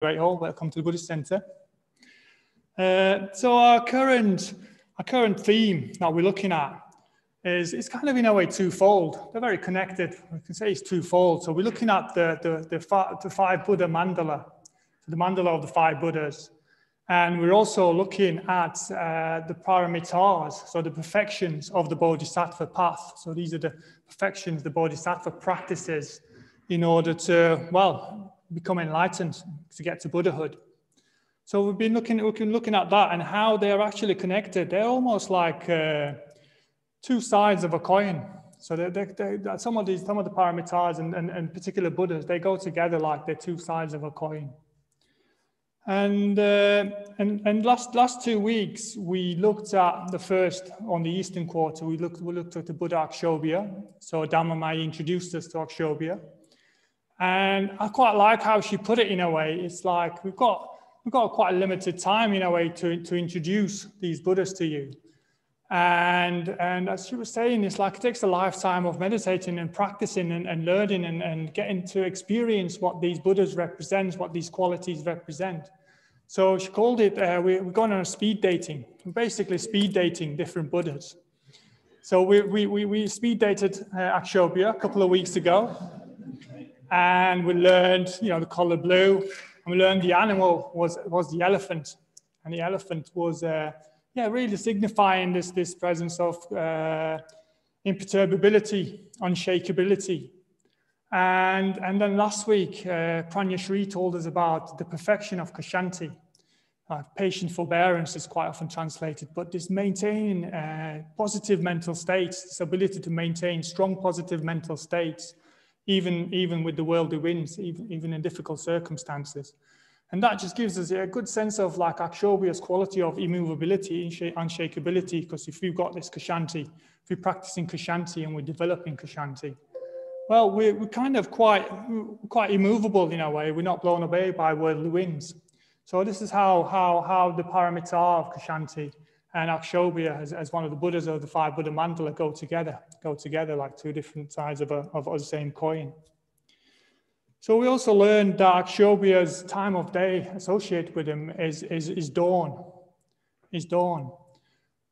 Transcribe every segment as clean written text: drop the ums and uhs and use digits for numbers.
Great all, welcome to the Buddhist Center. So our current theme that we're looking at is kind of in a way twofold. They're very connected. We can say it's twofold. So we're looking at the five Buddha mandala, the mandala of the five Buddhas. And we're also looking at the paramitas, so the perfections of the Bodhisattva path. So these are the perfections the Bodhisattva practices in order to, well, become enlightened, to get to Buddhahood. So we've been looking at that and how they're actually connected. They're almost like two sides of a coin. So some of the paramitas and particular Buddhas, they go together like they're two sides of a coin. And last 2 weeks we looked at the first on the Eastern Quarter. We looked at the Buddha Akshobhya. So Dhamma Mai introduced us to Akshobhya. And I quite like how she put it in a way. It's like we've got quite a limited time in a way to introduce these Buddhas to you. And as she was saying, it's like it takes a lifetime of meditating and practicing and learning and getting to experience what these Buddhas represent, what these qualities represent. So she called it, we're going on a speed dating. We're basically speed dating different Buddhas. So we speed dated Akshobhya a couple of weeks ago. And we learned, the color blue, and we learned the animal was the elephant, and the elephant was, really signifying this presence of imperturbability, unshakability. And then last week, Pranya Shri told us about the perfection of Kshanti. Patient forbearance is quite often translated, but this maintaining positive mental states, this ability to maintain strong positive mental states, even with the worldly winds, even in difficult circumstances. And that just gives us a good sense of like Akshobhya's quality of immovability, unshakability, because if we've got this Kshanti, if we're practicing Kshanti and we're developing Kshanti, well, we're kind of quite immovable in a way. We're not blown away by worldly winds. So this is how the paramita of Kshanti and Akshobhya as one of the Buddhas of the five Buddha mandala go together like two different sides of the same coin. So we also learned that Akshobhya's time of day associated with him is dawn.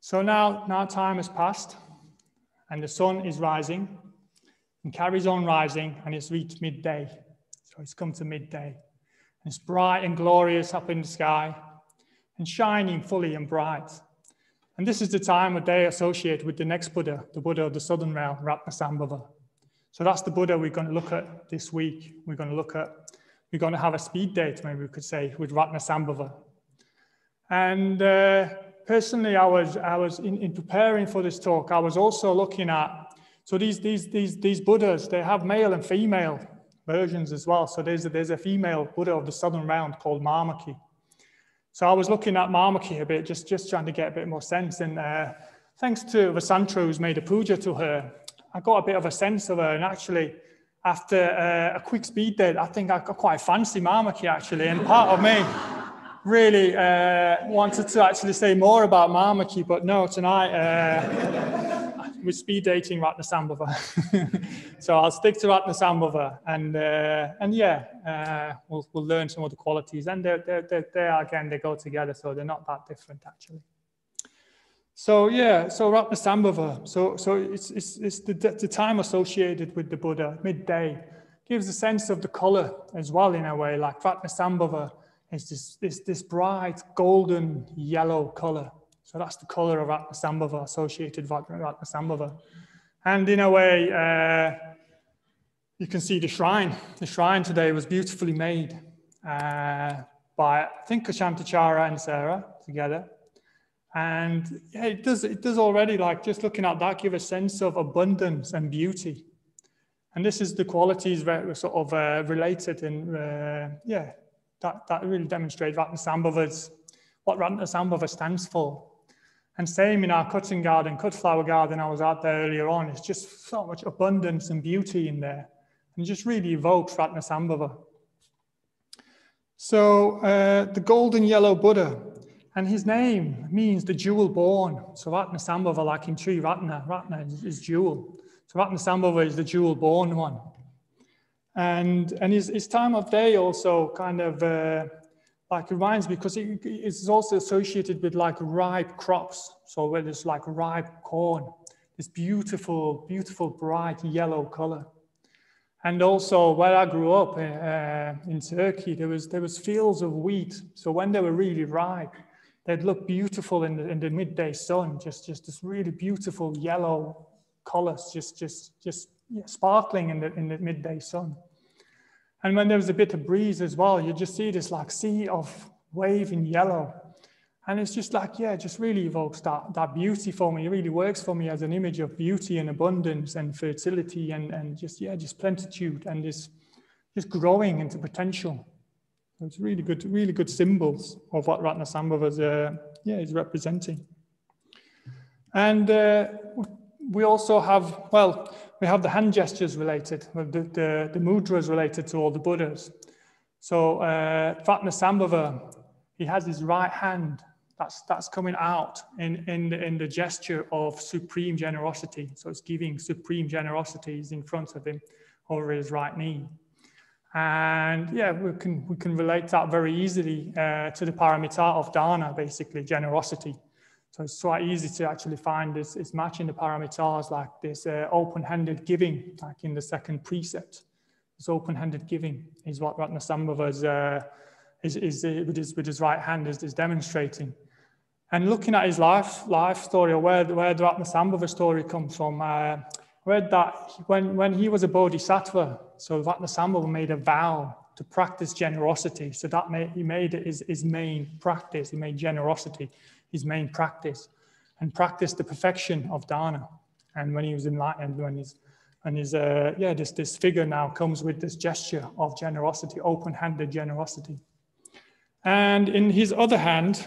So now time has passed and the sun is rising and carries on rising and it's reached midday. So it's come to midday. And it's bright and glorious up in the sky and shining fully and bright. And this is the time of day associated with the next Buddha, the Buddha of the southern realm, Ratnasambhava. So that's the Buddha we're going to look at this week. We're going to have a speed date, maybe we could say, with Ratnasambhava. And personally, I was in preparing for this talk, I was also looking at, so these Buddhas, they have male and female versions as well. So there's a female Buddha of the southern realm called Mamaki. So I was looking at Mamaki a bit, just trying to get a bit more sense. And thanks to Vasantra, who's made a puja to her, I got a bit of a sense of her. And actually, after a quick speed date, I think I quite fancy Mamaki, actually. And part of me really wanted to actually say more about Mamaki. But no, tonight we're speed dating Ratnasambhava. So I'll stick to Ratnasambhava. We'll learn some of the qualities. And they go together. So they're not that different, actually. So Ratnasambhava. So it's the time associated with the Buddha, midday, gives a sense of the color as well in a way. Like Ratnasambhava is this bright golden yellow color. So that's the color of Ratnasambhava, associated with Ratnasambhava. And in a way, you can see the shrine. The shrine today was beautifully made by, I think, Kashantachara and Sarah together. And it does already, like just looking at that, give a sense of abundance and beauty. And this is the qualities sort of related and that really demonstrate what Ratnasambhava stands for. And same in our cutting garden, cut flower garden I was out there earlier on. It's just so much abundance and beauty in there. And it just really evokes Ratnasambhava. So the golden yellow Buddha, and his name means the jewel born. So Ratnasambhava, like in tree Ratna is jewel. So Ratnasambhava is the jewel born one. And his time of day also kind of like reminds me, because it's also associated with like ripe crops. So where there's like ripe corn, this beautiful, beautiful, bright yellow color. And also where I grew up in Turkey, there was fields of wheat. So when they were really ripe, they'd look beautiful in the midday sun, just this really beautiful yellow colors, just sparkling in the midday sun. And when there was a bit of breeze as well, you just see this like sea of waving yellow. And it's just like, yeah, it just really evokes that beauty for me. It really works for me as an image of beauty and abundance and fertility and just plenitude and this just growing into potential. So it's really good symbols of what Ratnasambhava is representing. And we also have, we have the hand gestures related, the mudras related to all the Buddhas. So Ratnasambhava, he has his right hand that's coming out in the gesture of supreme generosity. So it's giving supreme generosity is in front of him over his right knee. And yeah, we can relate that very easily to the paramita of dana, basically generosity. So it's quite easy to actually find this match in the paramitas, like this open-handed giving, like in the second precept. This open-handed giving is what Ratnasambhava with his right hand is demonstrating. And looking at his life story, or where the Ratnasambhava story comes from, I read that when he was a Bodhisattva, so Ratnasambhava made a vow to practice generosity. So he made it his main practice. He made generosity his main practice, and practiced the perfection of dana. And when he was enlightened, this figure now comes with this gesture of generosity, open-handed generosity. And in his other hand,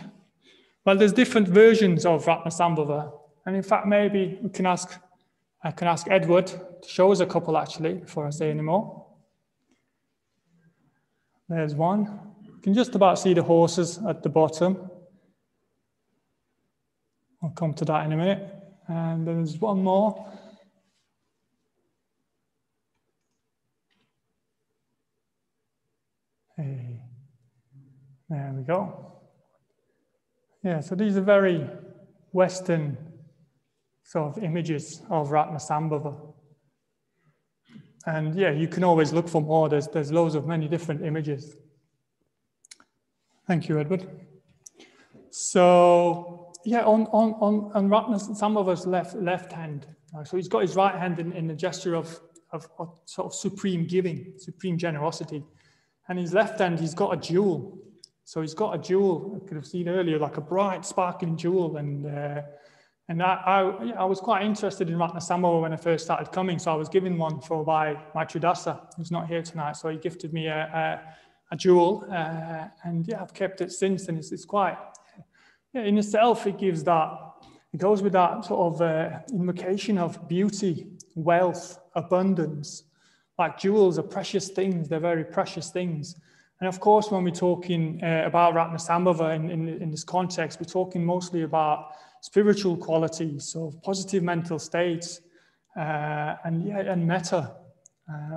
well, there's different versions of Ratnasambhava. And in fact, maybe I can ask Edward to show us a couple actually, before I say any more. There's one. You can just about see the horses at the bottom. I'll come to that in a minute. And there's one more. Hey, there we go. Yeah, so these are very Western sort of images of Ratnasambhava. And yeah, you can always look for more. There's loads of many different images. Thank you, Edward. So yeah, on Ratnasambhava's left hand. So he's got his right hand in the gesture of sort of supreme giving, supreme generosity. And his left hand, he's got a jewel. So he's got a jewel, I could have seen earlier, like a bright, sparkling jewel. And I was quite interested in Ratnasambhava when I first started coming. So I was given one by Maitrivasin, who's not here tonight. So he gifted me a jewel. And yeah, I've kept it since. And it's quite, yeah, in itself, it goes with that sort of invocation of beauty, wealth, abundance. Like jewels are precious things. They're very precious things. And of course, when we're talking about Ratnasambhava in this context, we're talking mostly about spiritual qualities, so positive mental states, and metta.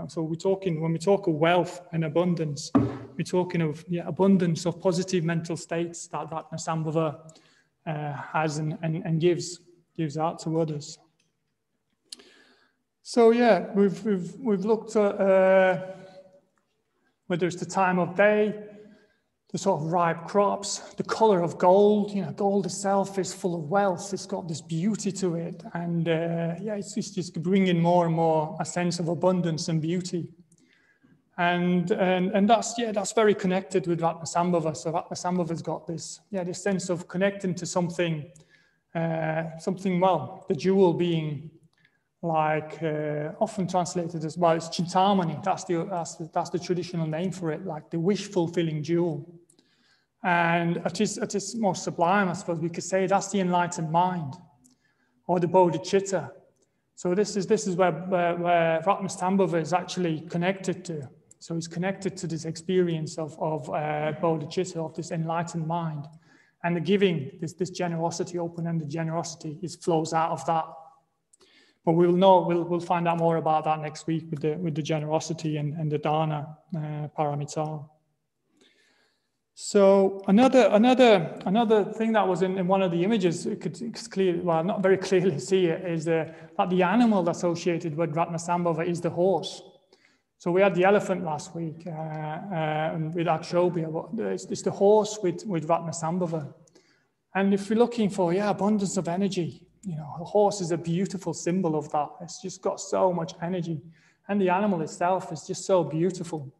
So when we talk of wealth and abundance, we're talking of abundance of positive mental states that Ratnasambhava has and gives out to others. So yeah, we've looked at whether it's the time of day, the sort of ripe crops, the color of gold. You know, gold itself is full of wealth. It's got this beauty to it, and it's just bringing more and more a sense of abundance and beauty. And that's very connected with Ratnasambhava. So Ratnasambhava's got this sense of connecting to something, the jewel being like often translated as well. It's Chintamani. That's the traditional name for it, like the wish-fulfilling jewel. And at its most sublime, I suppose we could say that's the enlightened mind, or the Bodhicitta. So this is where Ratnasambhava is actually connected to. So he's connected to this experience of Bodhicitta, of this enlightened mind. And the giving, this generosity, open-ended generosity, flows out of that. But we'll find out more about that next week with the generosity and the dana paramita. So another thing that was in one of the images, it's clear, well, not very clearly see it, is that the animal associated with Ratnasambhava is the horse. So we had the elephant last week with Akshobhya, but it's the horse with Ratnasambhava. And if we're looking for abundance of energy, a horse is a beautiful symbol of that. It's just got so much energy, and the animal itself is just so beautiful.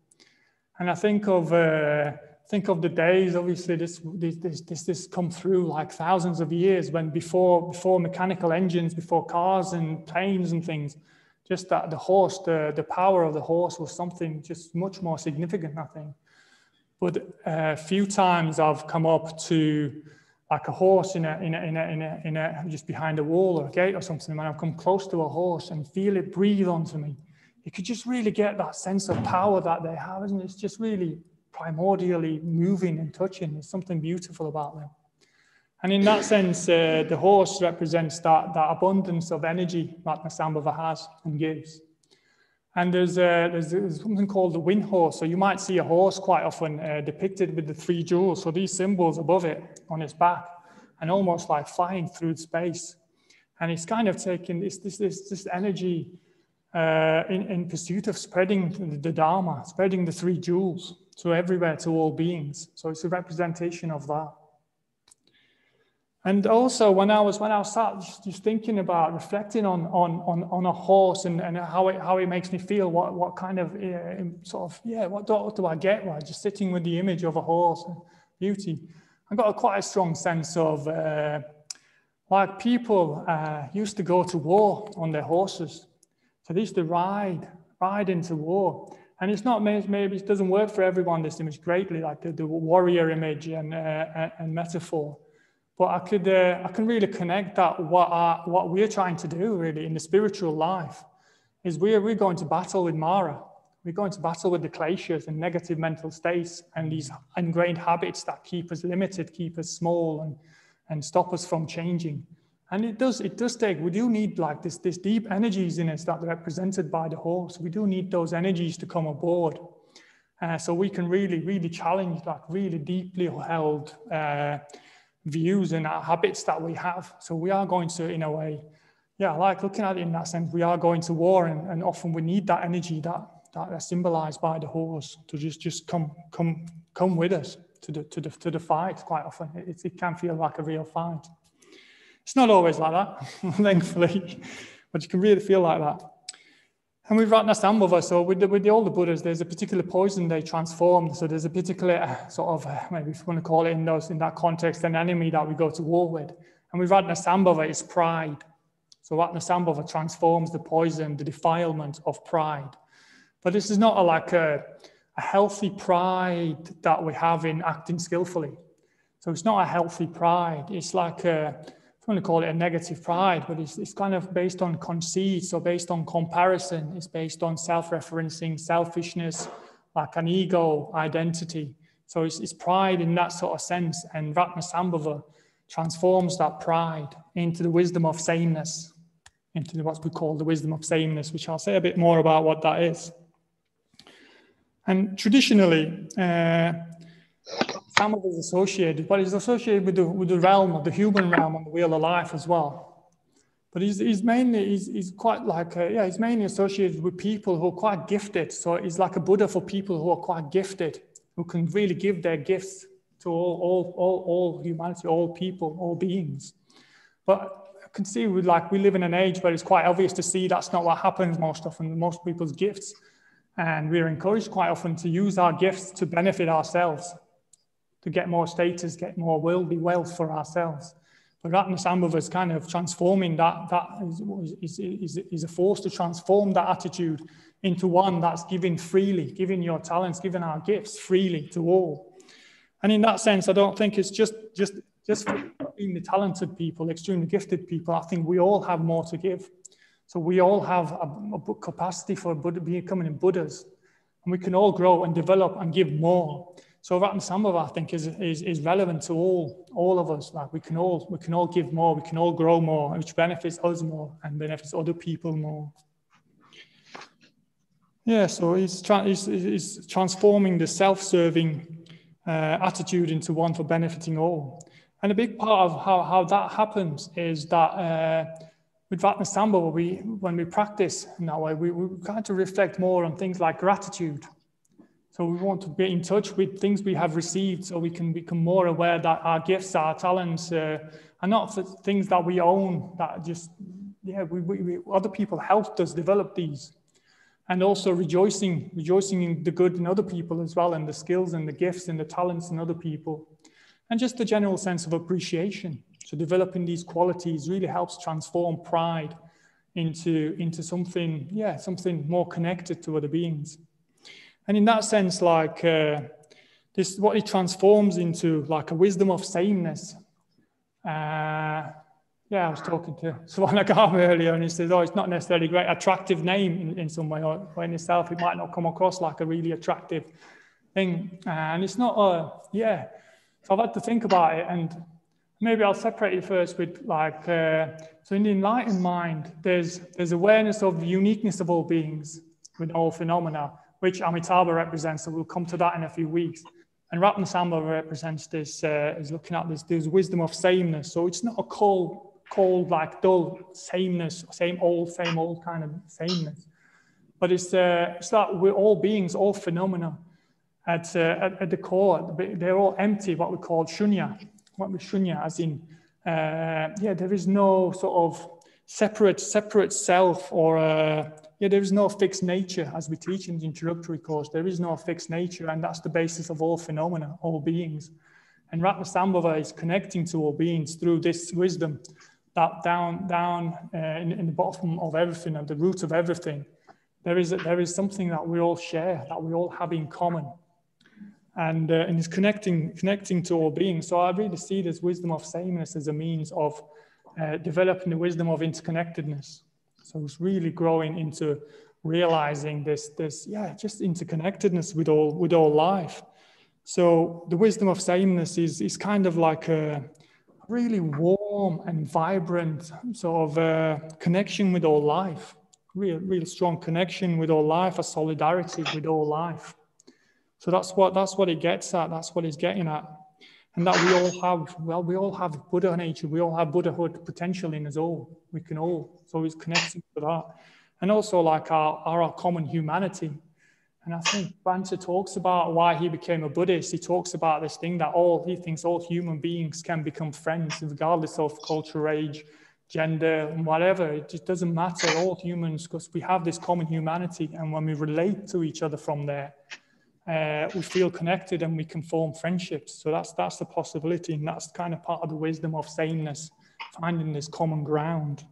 And I think of the days, obviously this come through like thousands of years when before mechanical engines, before cars and planes and things, just that the horse, the power of the horse was something just much more significant, I think. But a few times I've come up to like a horse in a just behind a wall or a gate or something, when I've come close to a horse and feel it breathe onto me, you could just really get that sense of power that they have, isn't it? It's just really primordially moving and touching. There's something beautiful about them. And in that sense, the horse represents that abundance of energy that Ratnasambhava has and gives. And there's something called the wind horse. So you might see a horse quite often depicted with the 3 jewels. So these symbols above it on its back, and almost like flying through space. And it's kind of taking this energy in pursuit of spreading the Dharma, spreading the 3 jewels to everywhere, to all beings. So it's a representation of that. And also when I was sat just thinking about, reflecting on a horse and how it makes me feel, what kind of what do I get by just sitting with the image of a horse and beauty. I got quite a strong sense of like people used to go to war on their horses. So they used to ride into war. And it's not, maybe it doesn't work for everyone, this image greatly, like the warrior image and metaphor. But I can really connect that what we're trying to do really in the spiritual life is we're going to battle with Mara. We're going to battle with the kleshas and negative mental states and these ingrained habits that keep us limited, keep us small and stop us from changing. And it does take, we do need like this deep energies in us that are represented by the horse. We do need those energies to come aboard. So we can really challenge like really deeply held views and habits that we have. So we are going to, in a way, like looking at it in that sense, we are going to war, and often we need that energy that is symbolized by the horse to just come with us to the fight. Quite often it can feel like a real fight. It's not always like that, thankfully, but you can really feel like that. And with Ratnasambhava, so with all the Buddhas, there's a particular poison they transformed. So there's a particular sort of, maybe if you want to call it in that context, an enemy that we go to war with. And with Ratnasambhava, it's pride. So Ratnasambhava transforms the poison, the defilement of pride. But this is not like a healthy pride that we have in acting skillfully. So it's not a healthy pride. It's like I want to call it a negative pride, but it's kind of based on conceit, so based on comparison. It's based on self-referencing, selfishness, like an ego identity. So it's pride in that sort of sense. And Ratnasambhava transforms that pride into the wisdom of sameness, into what we call the wisdom of sameness, which I'll say a bit more about what that is. And traditionally, Sambhava is associated, but it's associated with the realm of the human realm on the wheel of life as well. But he's mainly associated with people who are quite gifted. So he's like a Buddha for people who are quite gifted, who can really give their gifts to all humanity, all people, all beings. But I can see we live in an age where it's quite obvious to see that's not what happens most often, most people's gifts. And we're encouraged quite often to use our gifts to benefit ourselves, to get more status, get more worldly wealth for ourselves. But Ratnasambhava is kind of transforming that is a force to transform that attitude into one that's giving freely, giving your talents, giving our gifts freely to all. And in that sense, I don't think it's just for being the talented people, extremely gifted people. I think we all have more to give. So we all have a capacity for becoming Buddhas. And we can all grow and develop and give more. So Ratnasambhava, I think, is relevant to all of us. Like we can all give more, we can all grow more, which benefits us more and benefits other people more. Yeah, so it's transforming the self-serving attitude into one for benefiting all. And a big part of how that happens is that with Ratnasambhava, when we practice in that way, we kind of reflect more on things like gratitude. So we want to be in touch with things we have received, so we can become more aware that our gifts, our talents are not for things that we own, that just, other people helped us develop these. And also rejoicing in the good in other people as well, and the skills and the gifts and the talents in other people. And just a general sense of appreciation. So developing these qualities really helps transform pride into something, something more connected to other beings. And in that sense, like this, what it transforms into like a wisdom of sameness. I was talking to Swanagama earlier, and he says, it's not necessarily a great attractive name in some way, or in itself, it might not come across like a really attractive thing. And it's not, so I've had to think about it, and maybe I'll separate it first with like, so in the enlightened mind, there's awareness of the uniqueness of all beings with all phenomena, which Amitabha represents, so we'll come to that in a few weeks. And Ratnasambhava represents this, is looking at this wisdom of sameness. So it's not a cold, like dull sameness, same old kind of sameness. But it's like we're all beings, all phenomena at the core. They're all empty, what we call shunya. What we shunya, as in, there is no sort of separate self, or there is no fixed nature, as we teach in the introductory course. There is no fixed nature, and that's the basis of all phenomena, all beings. And Ratnasambhava is connecting to all beings through this wisdom, that down in the bottom of everything, at the root of everything, there is something that we all share, that we all have in common, and it's connecting to all beings. So I really see this wisdom of sameness as a means of developing the wisdom of interconnectedness. So it's really growing into realizing this just interconnectedness with all life. So the wisdom of sameness is kind of like a really warm and vibrant sort of connection with all life, real strong connection with all life, a solidarity with all life. So that's what it gets at. That's what it's getting at, and that we all have Buddha nature. We all have Buddhahood potential in us all. We can all. So it's connecting to that, and also like our common humanity. And I think Bhante talks about why he became a Buddhist. He talks about this thing that he thinks all human beings can become friends, regardless of culture, age, gender, and whatever. It just doesn't matter. All humans, because we have this common humanity, and when we relate to each other from there, we feel connected and we can form friendships. So that's the possibility, and that's kind of part of the wisdom of sameness, finding this common ground.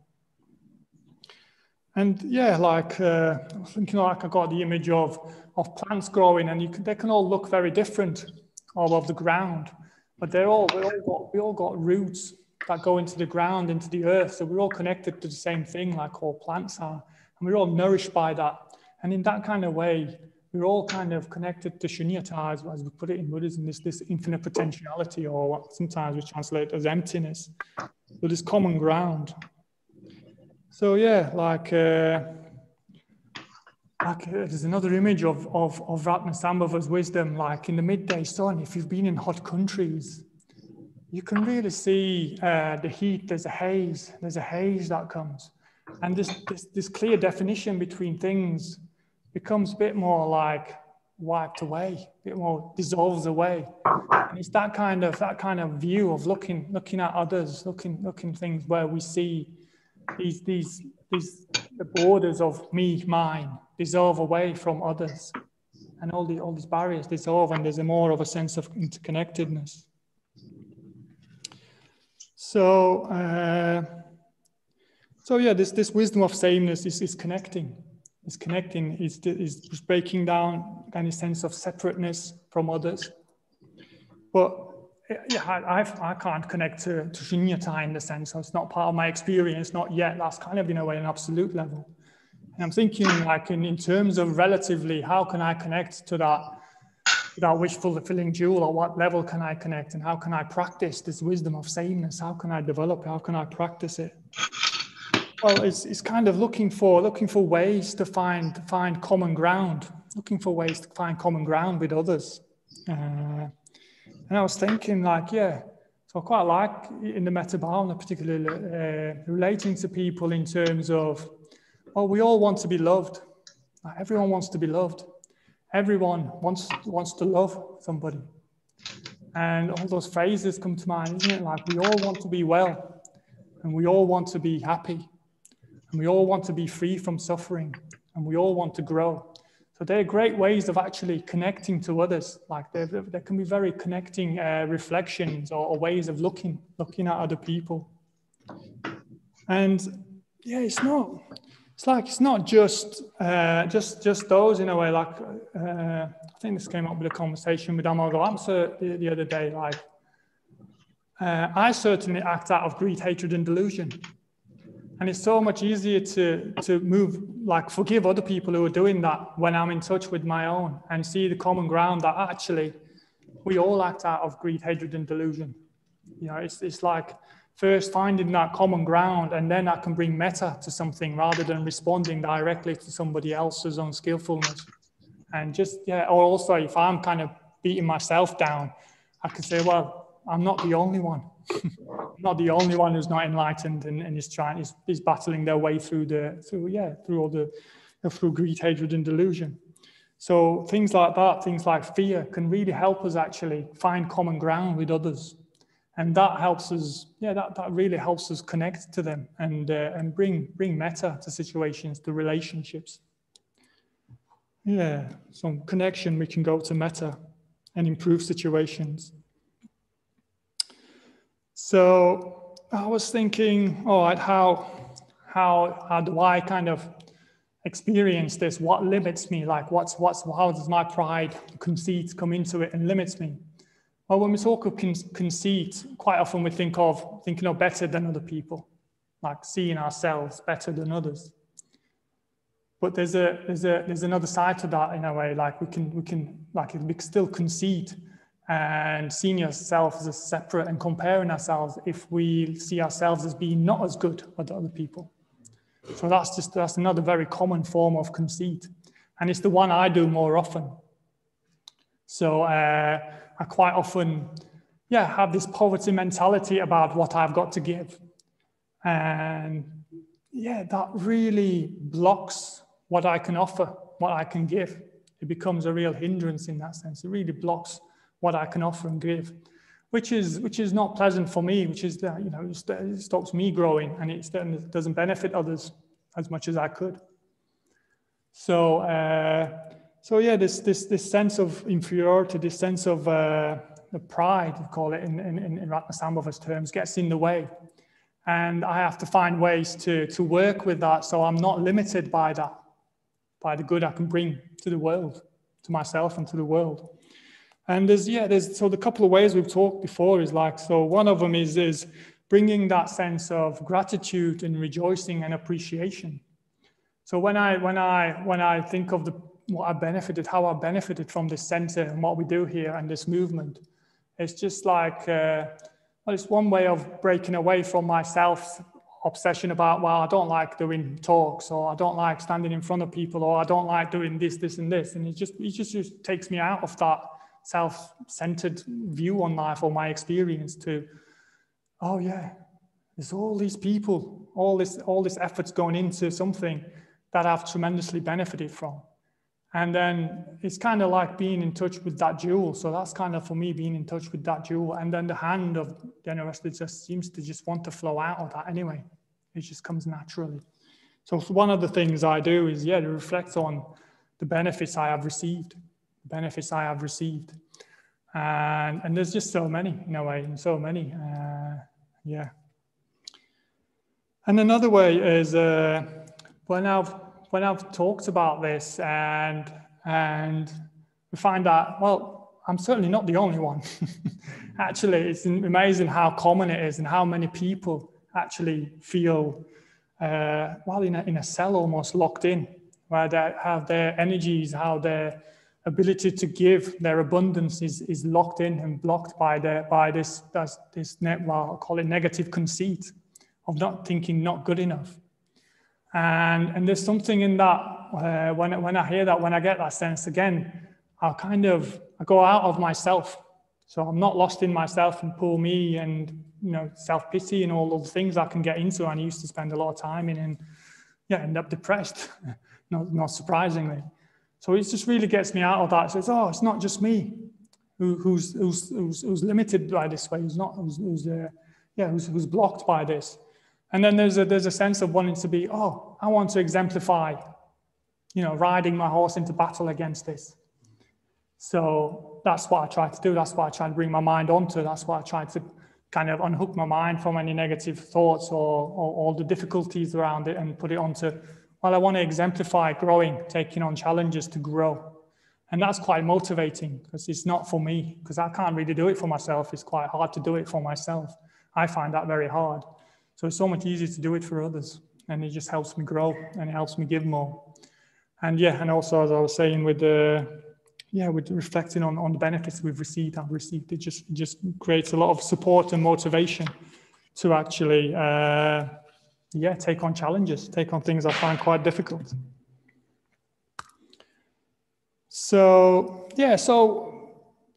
And thinking like I got the image of plants growing, and they can all look very different all over the ground, but we all got roots that go into the ground, into the earth. So we're all connected to the same thing, like all plants are, and we're all nourished by that. And in that kind of way, we're all kind of connected to shunyata, as we put it in Buddhism, this infinite potentiality, or what sometimes we translate as emptiness. So this common ground. So there's another image of Ratnasambhava's wisdom, like in the midday sun. If you've been in hot countries, you can really see the heat. There's a haze that comes, and this clear definition between things becomes a bit more like wiped away, a bit more dissolves away. And it's that kind of view of looking at others, looking things where we see these the borders of me, mine, dissolve away from others, and all these barriers dissolve, and there's more of a sense of interconnectedness. So this wisdom of sameness is connecting. Is breaking down any sense of separateness from others. But I can't connect to shunyata in the sense, so it's not part of my experience, not yet. That's kind of in a way an absolute level. And I'm thinking like in terms of relatively, how can I connect to that that wishful fulfilling jewel, at what level can I connect, and how can I practice this wisdom of sameness? How can I develop it? How can I practice it? Well, it's kind of looking for ways to find common ground, looking for ways to find common ground with others. And I was thinking, like, yeah, so I quite like in the Maitrivasin, particularly relating to people in terms of, well, we all want to be loved. Like, everyone wants to be loved. Everyone wants to love somebody. And all those phrases come to mind, isn't it? Like, we all want to be well, and we all want to be happy, and we all want to be free from suffering, and we all want to grow. So they're great ways of actually connecting to others. Like, there can be very connecting reflections or ways of looking at other people. And yeah, it's not just those in a way. Like, I think this came up with a conversation with Amal Galamsa the other day. Like, I certainly act out of greed, hatred, and delusion. And it's so much easier to move, like, forgive other people who are doing that when I'm in touch with my own and see the common ground that actually we all act out of greed, hatred, and delusion. You know, it's like first finding that common ground, and then I can bring metta to something rather than responding directly to somebody else's unskillfulness. And just, yeah, or also if I'm kind of beating myself down, I can say, well, I'm not the only one. Not the only one who's not enlightened and is battling their way through greed, hatred, and delusion. So things like that, things like fear, can really help us actually find common ground with others, and that helps us. Yeah, that really helps us connect to them and bring metta to situations, to relationships. Yeah, some connection, we can go to metta and improve situations. So I was thinking, all right, how do I kind of experience this? What limits me? Like, how does my pride, conceit come into it and limits me? Well, when we talk of conceit, quite often we think of thinking of better than other people, like seeing ourselves better than others. But there's another side to that in a way. Like, we can still conceit and seeing yourself as separate and comparing ourselves if we see ourselves as being not as good as other people. So that's another very common form of conceit, and it's the one I do more often. So I quite often, have this poverty mentality about what I've got to give, and that really blocks what I can offer, what I can give. It becomes a real hindrance in that sense. It really blocks what I can offer and give, which is not pleasant for me, which is that, it stops me growing, and it doesn't benefit others as much as I could. So this sense of inferiority, this sense of the pride, we call it in Ratnasambhava's terms, gets in the way, and I have to find ways to work with that, so I'm not limited by that, by the good I can bring to the world, to myself and to the world. And there's so the couple of ways we've talked before is like, so one of them is bringing that sense of gratitude and rejoicing and appreciation. So when I think of how I benefited from this center and what we do here and this movement, it's just like, it's one way of breaking away from my self-obsession about, well, I don't like doing talks, or I don't like standing in front of people, or I don't like doing this and this. And it just takes me out of that self-centered view on life or my experience to, oh yeah, there's all these people, all this effort's going into something that I've tremendously benefited from. And then it's kind of like being in touch with that jewel. So that's kind of, for me, being in touch with that jewel. And then the hand of generosity just seems to just want to flow out of that anyway. It just comes naturally. So one of the things I do is, to reflect on the benefits I have received. And there's just so many, in a way, and so many, And another way is when I've talked about this and we find that, well, I'm certainly not the only one. Actually, it's amazing how common it is and how many people actually feel, in a cell almost locked in, where they have their energies, how their ability to give, their abundance is locked in and blocked by this I'll call it negative conceit of not thinking not good enough. And there's something in that when I hear that, when I get that sense again, I go out of myself. So I'm not lost in myself and poor me and self-pity and all those things I can get into and I used to spend a lot of time in and end up depressed, not surprisingly. So it just really gets me out of that. So it's not just me who's limited by this way, who's blocked by this. And then there's a sense of wanting to be, I want to exemplify, riding my horse into battle against this. So that's what I try to do. That's what I try to bring my mind onto. That's what I try to kind of unhook my mind from any negative thoughts or all the difficulties around it and put it onto, I want to exemplify growing, taking on challenges to grow. And that's quite motivating because it's not for me, because I can't really do it for myself. It's quite hard to do it for myself. I find that very hard. So it's so much easier to do it for others. And it just helps me grow and it helps me give more. And and also, as I was saying, with reflecting on the benefits we've received, it just creates a lot of support and motivation to actually, take on challenges, take on things I find quite difficult. So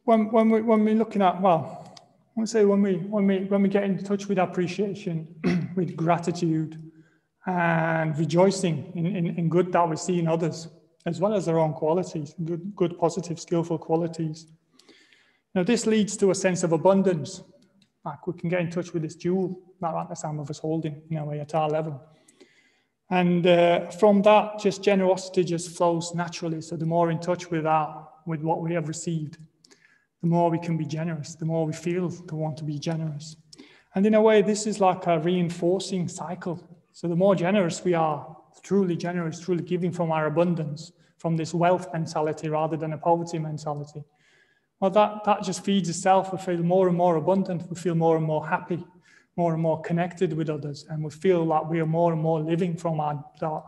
when we're looking at, when we get in touch with appreciation, with gratitude, and rejoicing in good that we see in others, as well as their own qualities, good, positive, skillful qualities. This leads to a sense of abundance. Like we can get in touch with this jewel that Ratnasambhava is holding, in a way, at our level. And from that, just generosity just flows naturally. So the more in touch with what we have received, the more we can be generous, the more we feel to want to be generous. And in a way, this is like a reinforcing cycle. So the more generous we are, truly generous, truly giving from our abundance, from this wealth mentality rather than a poverty mentality, well, that just feeds itself. We feel more and more abundant. We feel more and more happy, more and more connected with others. And we feel like we are more and more living from our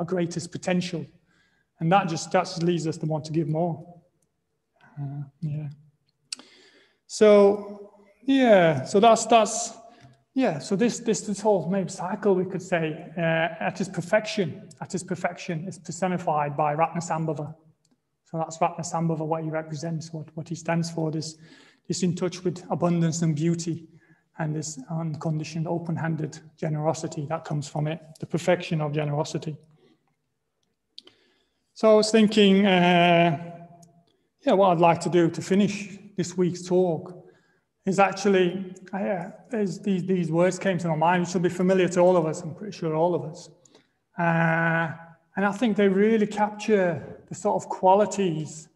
greatest potential. And that just leads us to want to give more. So this whole maybe cycle, we could say, at its perfection is personified by Ratnasambhava. So that's Ratnasambhava, what he represents, what he stands for, this in touch with abundance and beauty, and this unconditioned, open-handed generosity that comes from it, the perfection of generosity. So I was thinking, what I'd like to do to finish this week's talk is actually, these words came to my mind, which will be familiar to all of us, I'm pretty sure all of us. And I think they really capture the sort of qualities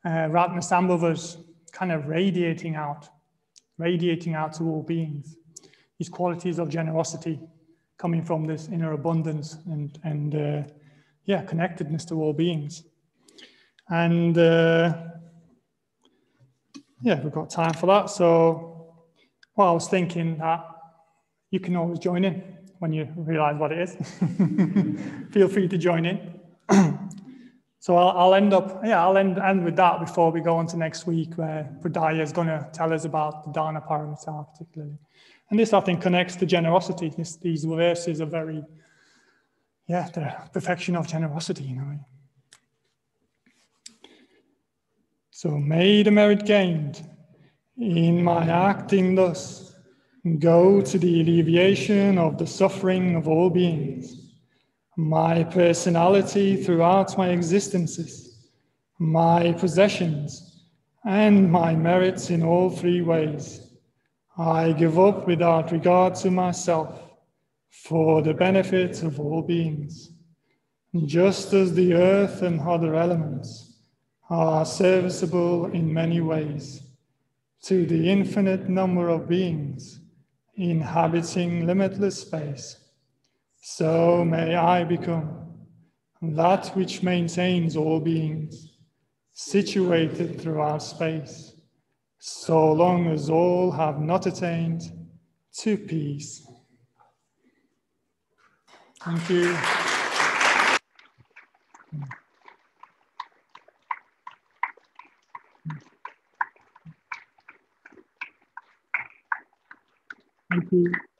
Ratnasambhava's kind of radiating out to all beings. These qualities of generosity coming from this inner abundance and connectedness to all beings. And we've got time for that. So, I was thinking that you can always join in when you realize what it is. Feel free to join in. So I'll end with that before we go on to next week, where Pradaya is going to tell us about the Dana Paramita particularly. And this, I think, connects to generosity. These verses are very, the perfection of generosity in a way. So may the merit gained in my acting thus go to the alleviation of the suffering of all beings. My personality throughout my existences, my possessions, and my merits in all three ways, I give up without regard to myself for the benefit of all beings. Just as the earth and other elements are serviceable in many ways to the infinite number of beings inhabiting limitless space, so may I become that which maintains all beings, situated throughout space, so long as all have not attained to peace. Thank you. Thank you.